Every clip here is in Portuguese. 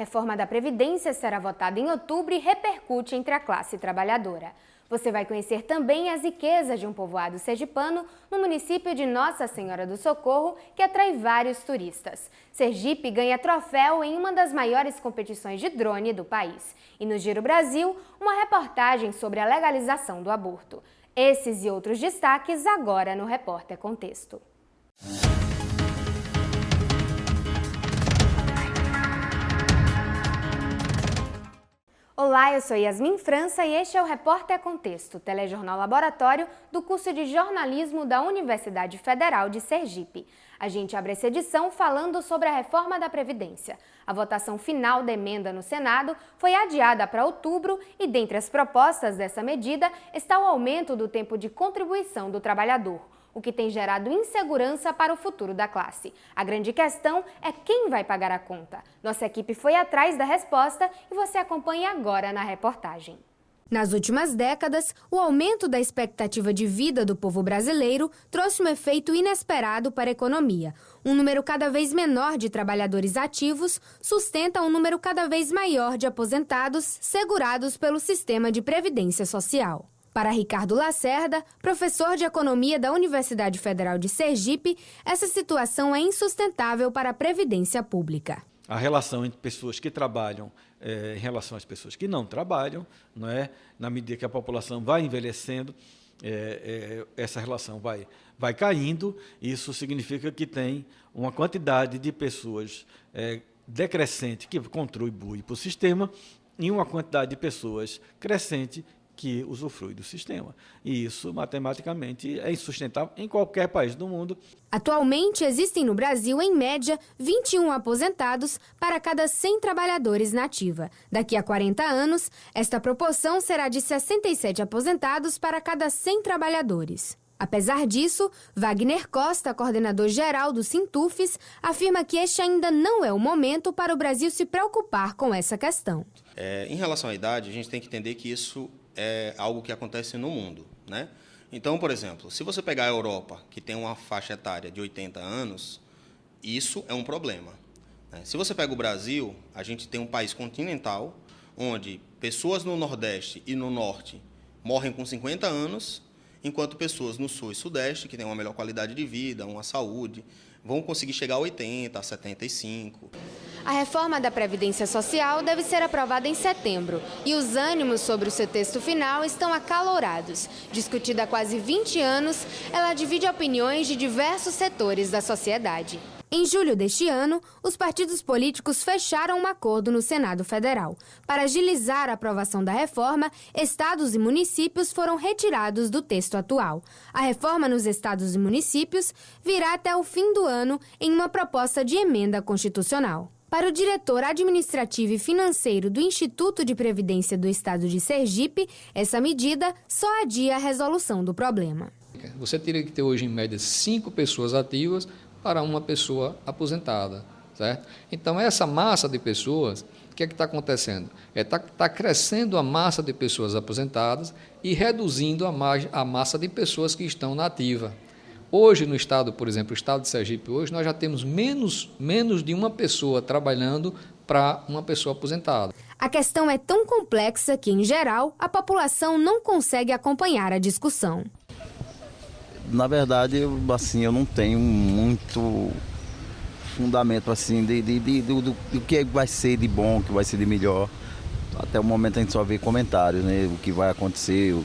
Reforma da Previdência será votada em outubro e repercute entre a classe trabalhadora. Você vai conhecer também as riquezas de um povoado sergipano no município de Nossa Senhora do Socorro, que atrai vários turistas. Sergipe ganha troféu em uma das maiores competições de drone do país. E no Giro Brasil, uma reportagem sobre a legalização do aborto. Esses e outros destaques agora no Repórter Contexto. Olá, eu sou Yasmin França e este é o Repórter Contexto, telejornal laboratório do curso de jornalismo da Universidade Federal de Sergipe. A gente abre essa edição falando sobre a reforma da Previdência. A votação final da emenda no Senado foi adiada para outubro e, dentre as propostas dessa medida, está o aumento do tempo de contribuição do trabalhador, o que tem gerado insegurança para o futuro da classe. A grande questão é quem vai pagar a conta. Nossa equipe foi atrás da resposta e você acompanha agora na reportagem. Nas últimas décadas, o aumento da expectativa de vida do povo brasileiro trouxe um efeito inesperado para a economia. Um número cada vez menor de trabalhadores ativos sustenta um número cada vez maior de aposentados segurados pelo sistema de previdência social. Para Ricardo Lacerda, professor de economia da Universidade Federal de Sergipe, essa situação é insustentável para a previdência pública. A relação entre pessoas que trabalham em relação às pessoas que não trabalham, não é? Na medida que a população vai envelhecendo, essa relação vai caindo. Isso significa que tem uma quantidade de pessoas decrescente que contribui para o sistema e uma quantidade de pessoas crescente que usufrui do sistema. E isso, matematicamente, é insustentável em qualquer país do mundo. Atualmente, existem no Brasil, em média, 21 aposentados para cada 100 trabalhadores na ativa. Daqui a 40 anos, esta proporção será de 67 aposentados para cada 100 trabalhadores. Apesar disso, Wagner Costa, coordenador-geral do Sintufes, afirma que este ainda não é o momento para o Brasil se preocupar com essa questão. Em relação à idade, a gente tem que entender que isso é algo que acontece no mundo, né? Então, por exemplo, se você pegar a Europa, que tem uma faixa etária de 80 anos, isso é um problema, né? Se você pega o Brasil, a gente tem um país continental, onde pessoas no Nordeste e no Norte morrem com 50 anos, enquanto pessoas no Sul e Sudeste, que têm uma melhor qualidade de vida, uma saúde, vão conseguir chegar a 80, a 75. A reforma da Previdência Social deve ser aprovada em setembro e os ânimos sobre o seu texto final estão acalorados. Discutida há quase 20 anos, ela divide opiniões de diversos setores da sociedade. Em julho deste ano, os partidos políticos fecharam um acordo no Senado Federal. Para agilizar a aprovação da reforma, estados e municípios foram retirados do texto atual. A reforma nos estados e municípios virá até o fim do ano em uma proposta de emenda constitucional. Para o diretor administrativo e financeiro do Instituto de Previdência do Estado de Sergipe, essa medida só adia a resolução do problema. Você teria que ter hoje, em média, 5 pessoas ativas para uma pessoa aposentada, certo? Então, essa massa de pessoas, o que é que está acontecendo? Está crescendo a massa de pessoas aposentadas e reduzindo a massa de pessoas que estão na ativa. Hoje, no estado, por exemplo, o estado de Sergipe, hoje nós já temos menos de uma pessoa trabalhando para uma pessoa aposentada. A questão é tão complexa que, em geral, a população não consegue acompanhar a discussão. Na verdade, eu não tenho muito fundamento assim, do que vai ser de bom, o que vai ser de melhor. Até o momento a gente só vê comentários, né? O que vai acontecer,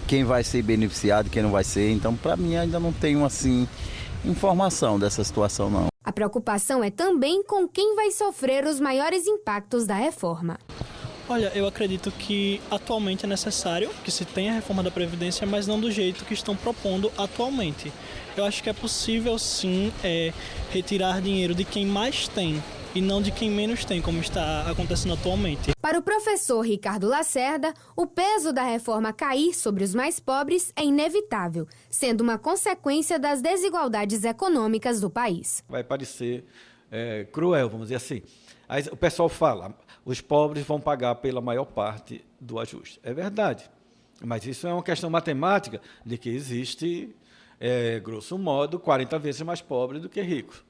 quem vai ser beneficiado, quem não vai ser. Então, para mim, ainda não tenho assim, informação dessa situação, não. A preocupação é também com quem vai sofrer os maiores impactos da reforma. Olha, eu acredito que atualmente é necessário que se tenha a reforma da Previdência, mas não do jeito que estão propondo atualmente. Eu acho que é possível, sim, retirar dinheiro de quem mais tem e não de quem menos tem, como está acontecendo atualmente. Para o professor Ricardo Lacerda, o peso da reforma cair sobre os mais pobres é inevitável, sendo uma consequência das desigualdades econômicas do país. Vai parecer cruel, vamos dizer assim. Aí o pessoal fala, os pobres vão pagar pela maior parte do ajuste. É verdade, mas isso é uma questão matemática de que existe, grosso modo, 40 vezes mais pobre do que rico.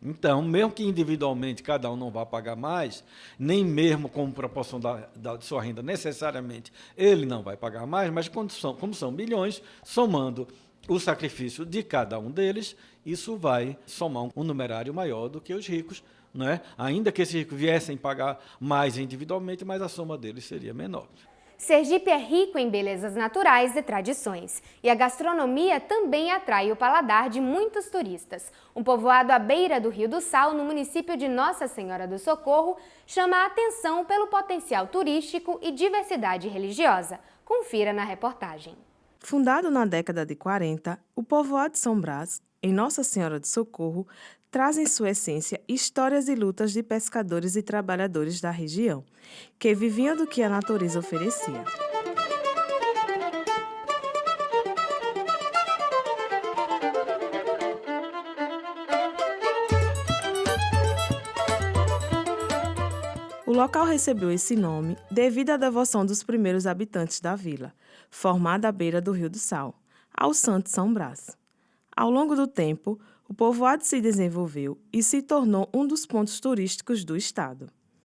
Então, mesmo que individualmente cada um não vá pagar mais, nem mesmo como proporção da sua renda necessariamente ele não vai pagar mais, mas como são milhões, somando o sacrifício de cada um deles, isso vai somar um numerário maior do que os ricos, não é? Ainda que esses ricos viessem pagar mais individualmente, mas a soma deles seria menor. Sergipe é rico em belezas naturais e tradições, e a gastronomia também atrai o paladar de muitos turistas. Um povoado à beira do Rio do Sal, no município de Nossa Senhora do Socorro, chama a atenção pelo potencial turístico e diversidade religiosa. Confira na reportagem. Fundado na década de 40, o povoado de São Brás, em Nossa Senhora do Socorro, traz em sua essência histórias e lutas de pescadores e trabalhadores da região, que viviam do que a natureza oferecia. O local recebeu esse nome devido à devoção dos primeiros habitantes da vila, formada à beira do Rio do Sal, ao Santo São Brás. Ao longo do tempo, o povoado se desenvolveu e se tornou um dos pontos turísticos do estado.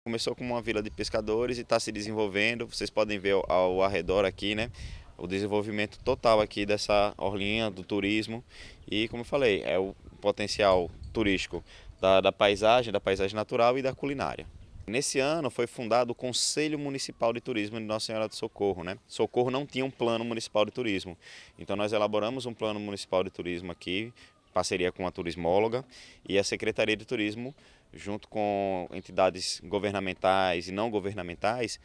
Começou como uma vila de pescadores e está se desenvolvendo. Vocês podem ver ao arredor aqui, né? O desenvolvimento total aqui dessa orlinha do turismo. E, como eu falei, é o potencial turístico da paisagem natural e da culinária. Nesse ano foi fundado o Conselho Municipal de Turismo de Nossa Senhora do Socorro, né? Socorro não tinha um plano municipal de turismo. Então nós elaboramos um plano municipal de turismo aqui, parceria com a turismóloga e a Secretaria de Turismo, junto com entidades governamentais e não governamentais.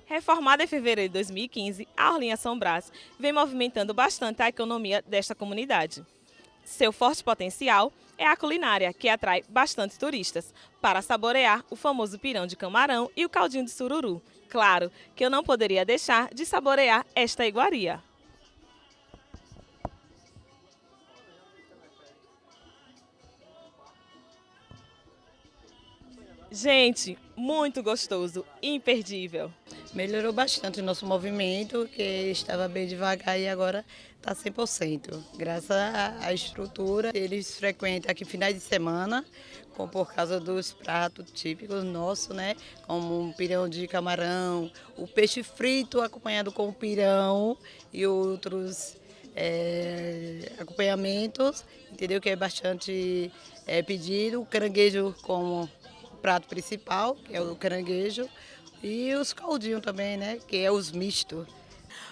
Reformada em fevereiro de 2015, a Orlinha São Brás vem movimentando bastante a economia desta comunidade. Seu forte potencial é a culinária, que atrai bastante turistas, para saborear o famoso pirão de camarão e o caldinho de sururu. Claro que eu não poderia deixar de saborear esta iguaria. Gente, muito gostoso, imperdível. Melhorou bastante o nosso movimento, que estava bem devagar e agora está 100%. Graças à estrutura, eles frequentam aqui finais de semana, por causa dos pratos típicos nossos, né? Como um pirão de camarão, o peixe frito acompanhado com o pirão e outros acompanhamentos, entendeu? Que é bastante pedido. O caranguejo como prato principal, que é o caranguejo, e os caldinhos também, né, que é os mistos.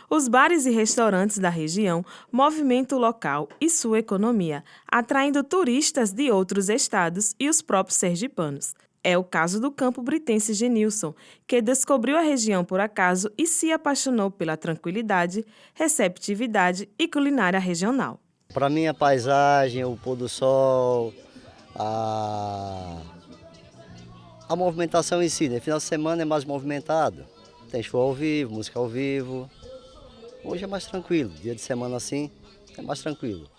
Os bares e restaurantes da região movimentam o local e sua economia, atraindo turistas de outros estados e os próprios sergipanos. É o caso do campo britense Genilson, que descobriu a região por acaso e se apaixonou pela tranquilidade, receptividade e culinária regional. Para mim, a paisagem, o pôr do sol, a movimentação em si, né? Final de semana é mais movimentado, tem show ao vivo, música ao vivo. Hoje é mais tranquilo, dia de semana assim é mais tranquilo.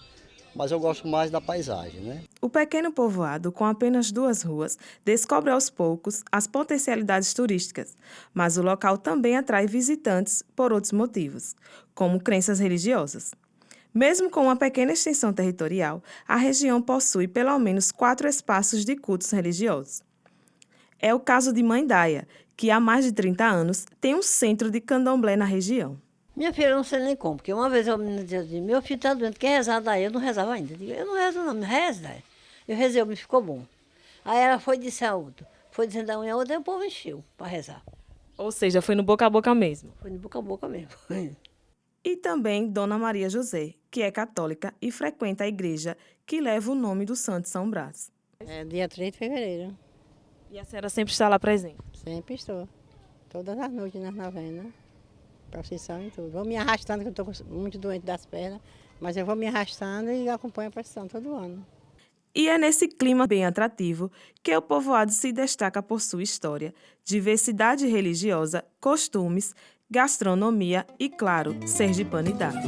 Mas eu gosto mais da paisagem, né? O pequeno povoado, com apenas 2 ruas, descobre aos poucos as potencialidades turísticas, mas o local também atrai visitantes por outros motivos, como crenças religiosas. Mesmo com uma pequena extensão territorial, a região possui pelo menos 4 espaços de cultos religiosos. É o caso de Mãe Daia, que há mais de 30 anos tem um centro de candomblé na região. Minha filha, eu não sei nem como, porque uma vez a menina dizia assim, meu filho está doente, quer rezar daí? Eu não rezava ainda. Eu digo, eu não rezo não, me reza daí. Eu rezei, me ficou bom. Aí ela foi e disse a outra, foi dizendo a unha a outra, e o povo encheu para rezar. Ou seja, foi no boca a boca mesmo. Foi no boca a boca mesmo. E também Dona Maria José, que é católica e frequenta a igreja que leva o nome do Santo São Brás. É dia 3 de fevereiro. E a senhora sempre está lá presente? Sempre estou. Todas as noites nas novenas, procissão e tudo. Vou me arrastando, que eu estou muito doente das pernas, mas eu vou me arrastando e acompanho a procissão todo ano. E é nesse clima bem atrativo que o povoado se destaca por sua história, diversidade religiosa, costumes, gastronomia e, claro, sergipanidade.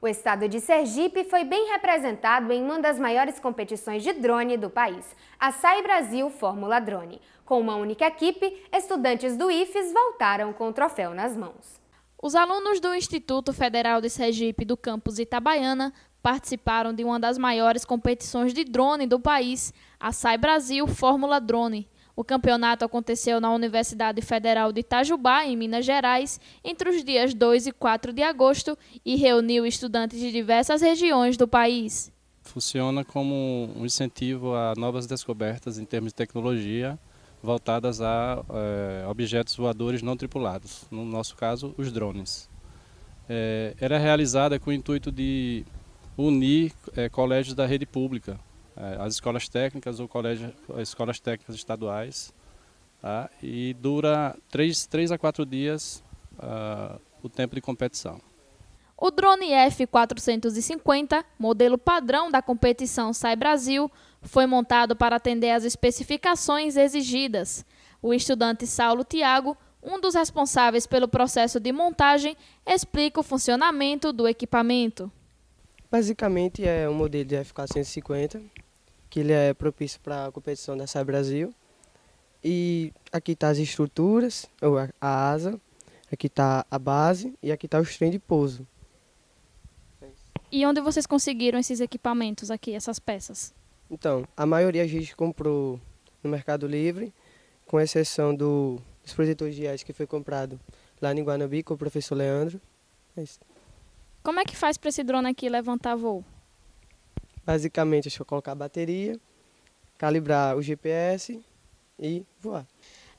O estado de Sergipe foi bem representado em uma das maiores competições de drone do país, a SAI Brasil Fórmula Drone. Com uma única equipe, estudantes do IFES voltaram com o troféu nas mãos. Os alunos do Instituto Federal de Sergipe do campus Itabaiana participaram de uma das maiores competições de drone do país, a SAI Brasil Fórmula Drone. O campeonato aconteceu na Universidade Federal de Itajubá, em Minas Gerais, entre os dias 2 e 4 de agosto e reuniu estudantes de diversas regiões do país. Funciona como um incentivo a novas descobertas em termos de tecnologia voltadas a objetos voadores não tripulados, no nosso caso, os drones. Era realizada com o intuito de unir colégios da rede pública, as escolas técnicas ou escolas técnicas estaduais, tá? E dura 3 a 4 dias o tempo de competição. O drone F450, modelo padrão da competição SAI Brasil, foi montado para atender às especificações exigidas. O estudante Saulo Thiago, um dos responsáveis pelo processo de montagem, explica o funcionamento do equipamento. Basicamente é um modelo de F450, que ele é propício para a competição da SAI Brasil. E aqui está as estruturas, ou a asa, aqui está a base e aqui está os trem de pouso. E onde vocês conseguiram esses equipamentos aqui, essas peças? Então, a maioria a gente comprou no Mercado Livre, com exceção dos protetores de hélice que foi comprado lá em Guanabi com o professor Leandro. É isso. Como é que faz para esse drone aqui levantar voo? Basicamente, é só colocar a bateria, calibrar o GPS e voar.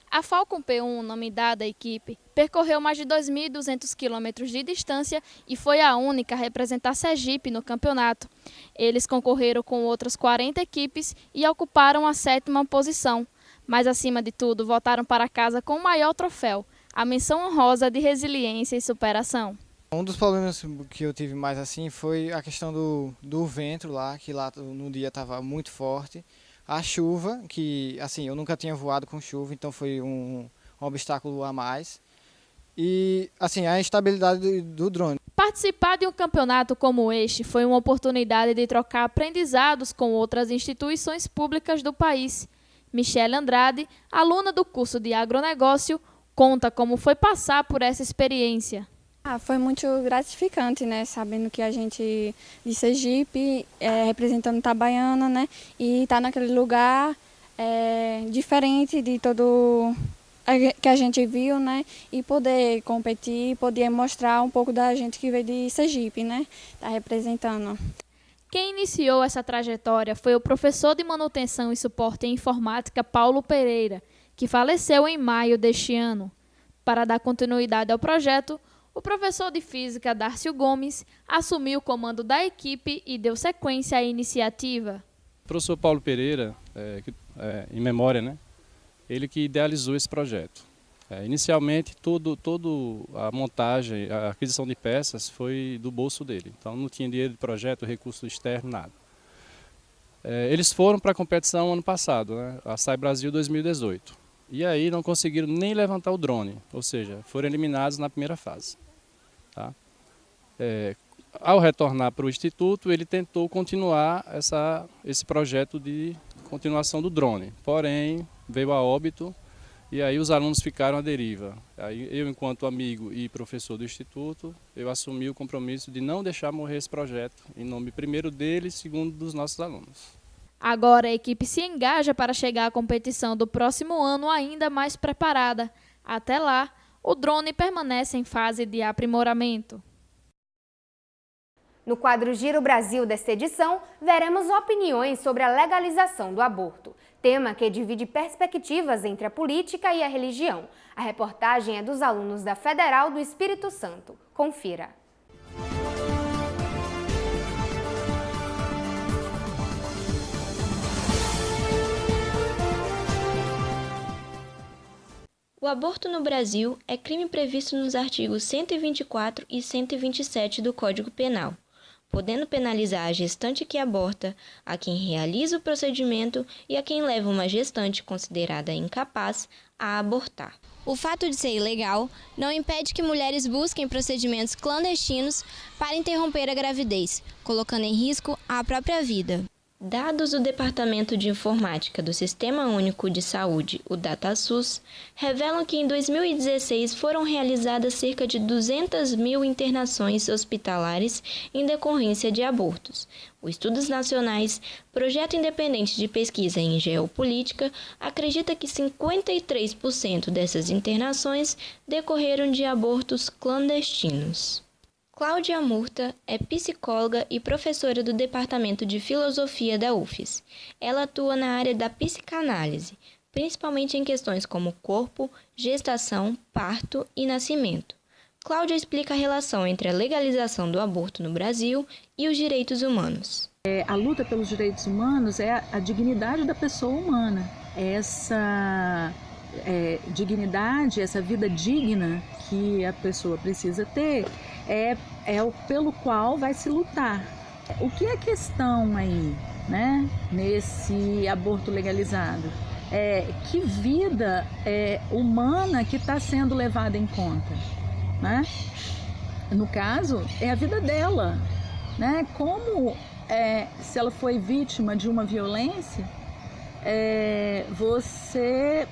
A Falcon P1, nome dado à equipe, percorreu mais de 2.200 quilômetros de distância e foi a única a representar Sergipe no campeonato. Eles concorreram com outras 40 equipes e ocuparam a 7ª posição. Mas, acima de tudo, voltaram para casa com o maior troféu, a menção honrosa de resiliência e superação. Um dos problemas que eu tive mais assim foi a questão do vento lá, que lá no dia estava muito forte. A chuva, que assim, eu nunca tinha voado com chuva, então foi um obstáculo a mais. E assim, a instabilidade do drone. Participar de um campeonato como este foi uma oportunidade de trocar aprendizados com outras instituições públicas do país. Michele Andrade, aluna do curso de agronegócio, conta como foi passar por essa experiência. Foi muito gratificante, né? Sabendo que a gente de Sergipe, representando Itabaiana, né? E tá naquele lugar diferente de todo que a gente viu, né? E poder competir, poder mostrar um pouco da gente que veio de Sergipe, né? Tá representando. Quem iniciou essa trajetória foi o professor de manutenção e suporte em informática Paulo Pereira, que faleceu em maio deste ano. Para dar continuidade ao projeto, o professor de física Dárcio Gomes assumiu o comando da equipe e deu sequência à iniciativa. O professor Paulo Pereira, em memória, né, ele que idealizou esse projeto. Inicialmente, toda a montagem, a aquisição de peças foi do bolso dele. Então, não tinha dinheiro de projeto, recurso externo, nada. Eles foram para a competição ano passado, né, a SAI Brasil 2018. E aí não conseguiram nem levantar o drone, ou seja, foram eliminados na primeira fase. Tá? Ao retornar para o Instituto, ele tentou continuar esse projeto de continuação do drone. Porém, veio a óbito e aí os alunos ficaram à deriva. Aí eu, enquanto amigo e professor do Instituto, eu assumi o compromisso de não deixar morrer esse projeto, em nome primeiro dele e segundo dos nossos alunos. Agora a equipe se engaja para chegar à competição do próximo ano ainda mais preparada. Até lá, o drone permanece em fase de aprimoramento. No quadro Giro Brasil desta edição, veremos opiniões sobre a legalização do aborto, tema que divide perspectivas entre a política e a religião. A reportagem é dos alunos da Federal do Espírito Santo. Confira. O aborto no Brasil é crime previsto nos artigos 124 e 127 do Código Penal. podendo penalizar a gestante que aborta, a quem realiza o procedimento e a quem leva uma gestante considerada incapaz a abortar. O fato de ser ilegal não impede que mulheres busquem procedimentos clandestinos para interromper a gravidez, colocando em risco a própria vida. Dados do Departamento de Informática do Sistema Único de Saúde, o DataSUS, revelam que em 2016 foram realizadas cerca de 200 mil internações hospitalares em decorrência de abortos. O Estudos Nacionais, projeto independente de pesquisa em geopolítica, acredita que 53% dessas internações decorreram de abortos clandestinos. Cláudia Murta é psicóloga e professora do Departamento de Filosofia da UFES. Ela atua na área da psicanálise, principalmente em questões como corpo, gestação, parto e nascimento. Cláudia explica a relação entre a legalização do aborto no Brasil e os direitos humanos. A luta pelos direitos humanos é a dignidade da pessoa humana. Essa dignidade, essa vida digna que a pessoa precisa ter é o pelo qual vai se lutar. O que é questão aí, né, nesse aborto legalizado? Que vida humana que está sendo levada em conta, né? No caso, é a vida dela, né? Como se ela foi vítima de uma violência, você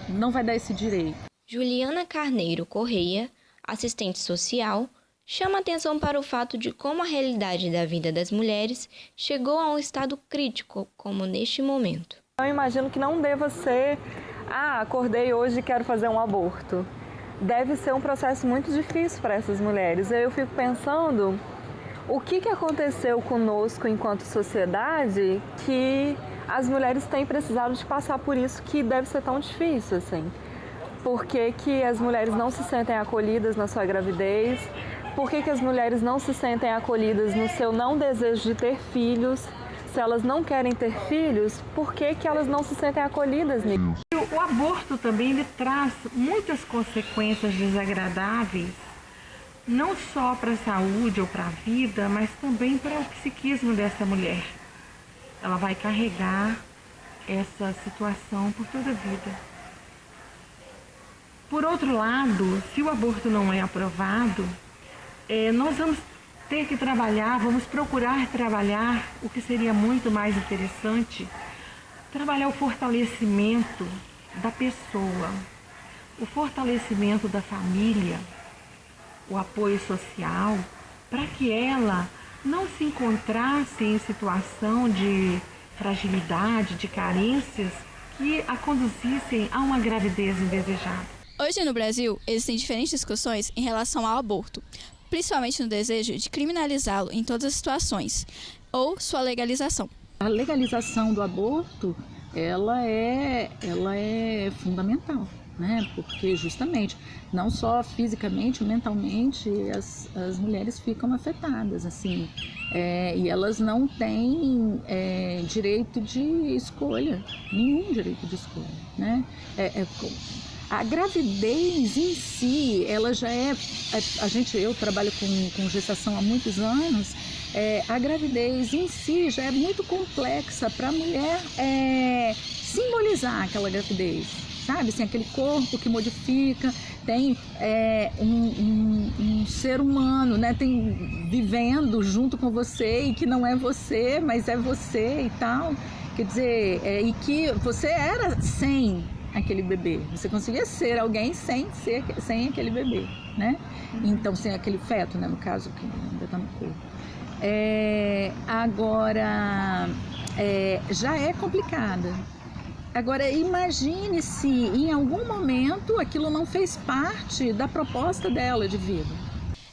não vai dar esse direito. Juliana Carneiro Correia, assistente social, chama atenção para o fato de como a realidade da vida das mulheres chegou a um estado crítico, como neste momento. Eu imagino que não deva ser, acordei hoje e quero fazer um aborto. Deve ser um processo muito difícil para essas mulheres. Eu fico pensando o que aconteceu conosco enquanto sociedade que as mulheres têm precisado de passar por isso que deve ser tão difícil, assim. Por que as mulheres não se sentem acolhidas na sua gravidez? Por que as mulheres não se sentem acolhidas no seu não desejo de ter filhos? Se elas não querem ter filhos, por que elas não se sentem acolhidas nisso? O aborto também ele traz muitas consequências desagradáveis, não só para a saúde ou para a vida, mas também para o psiquismo dessa mulher. Ela vai carregar essa situação por toda a vida. Por outro lado, se o aborto não é aprovado, nós vamos ter que trabalhar, vamos procurar trabalhar o que seria muito mais interessante, trabalhar o fortalecimento da pessoa, o fortalecimento da família, o apoio social, para que ela não se encontrasse em situação de fragilidade, de carências que a conduzissem a uma gravidez indesejada. Hoje no Brasil, existem diferentes discussões em relação ao aborto, principalmente no desejo de criminalizá-lo em todas as situações, ou sua legalização. A legalização do aborto, ela é fundamental, né? Porque justamente, não só fisicamente, mentalmente, as mulheres ficam afetadas, assim, e elas não têm direito de escolha, nenhum direito de escolha, né? A gravidez em si, ela já eu trabalho com gestação há muitos anos, a gravidez em si já é muito complexa para a mulher simbolizar aquela gravidez, sabe? Assim, aquele corpo que modifica, tem um ser humano, né? Tem vivendo junto com você e que não é você, mas é você e tal. Quer dizer, e que você era sem aquele bebê, você conseguia ser alguém sem aquele bebê, né? Então, sem aquele feto, né? No caso, que ainda está no corpo. Agora, já é complicada. Agora, imagine se em algum momento aquilo não fez parte da proposta dela de vida.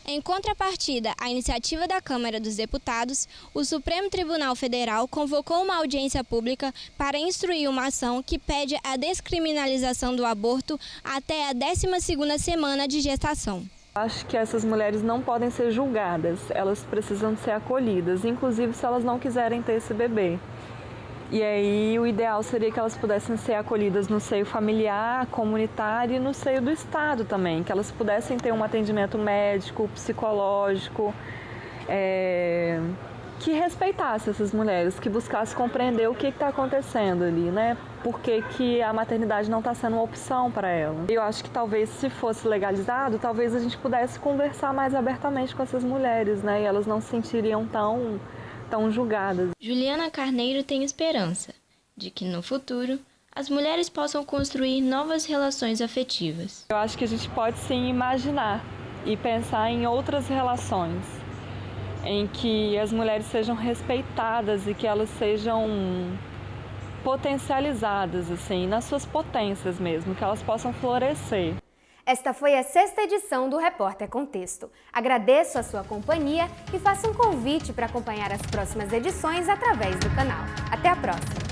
Em contrapartida à iniciativa da Câmara dos Deputados, o Supremo Tribunal Federal convocou uma audiência pública para instruir uma ação que pede a descriminalização do aborto até a 12ª semana de gestação. Acho que essas mulheres não podem ser julgadas, elas precisam ser acolhidas, inclusive se elas não quiserem ter esse bebê. E aí o ideal seria que elas pudessem ser acolhidas no seio familiar, comunitário e no seio do Estado também, que elas pudessem ter um atendimento médico, psicológico que respeitasse essas mulheres, que buscasse compreender o que está acontecendo ali, né? Por que a maternidade não está sendo uma opção para ela. Eu acho que talvez se fosse legalizado, talvez a gente pudesse conversar mais abertamente com essas mulheres, né? E elas não se sentiriam tão julgadas. Juliana Carneiro tem esperança de que no futuro as mulheres possam construir novas relações afetivas. Eu acho que a gente pode sim imaginar e pensar em outras relações, em que as mulheres sejam respeitadas e que elas sejam potencializadas, assim, nas suas potências mesmo, que elas possam florescer. Esta foi a 6ª edição do Repórter Contexto. Agradeço a sua companhia e faço um convite para acompanhar as próximas edições através do canal. Até a próxima!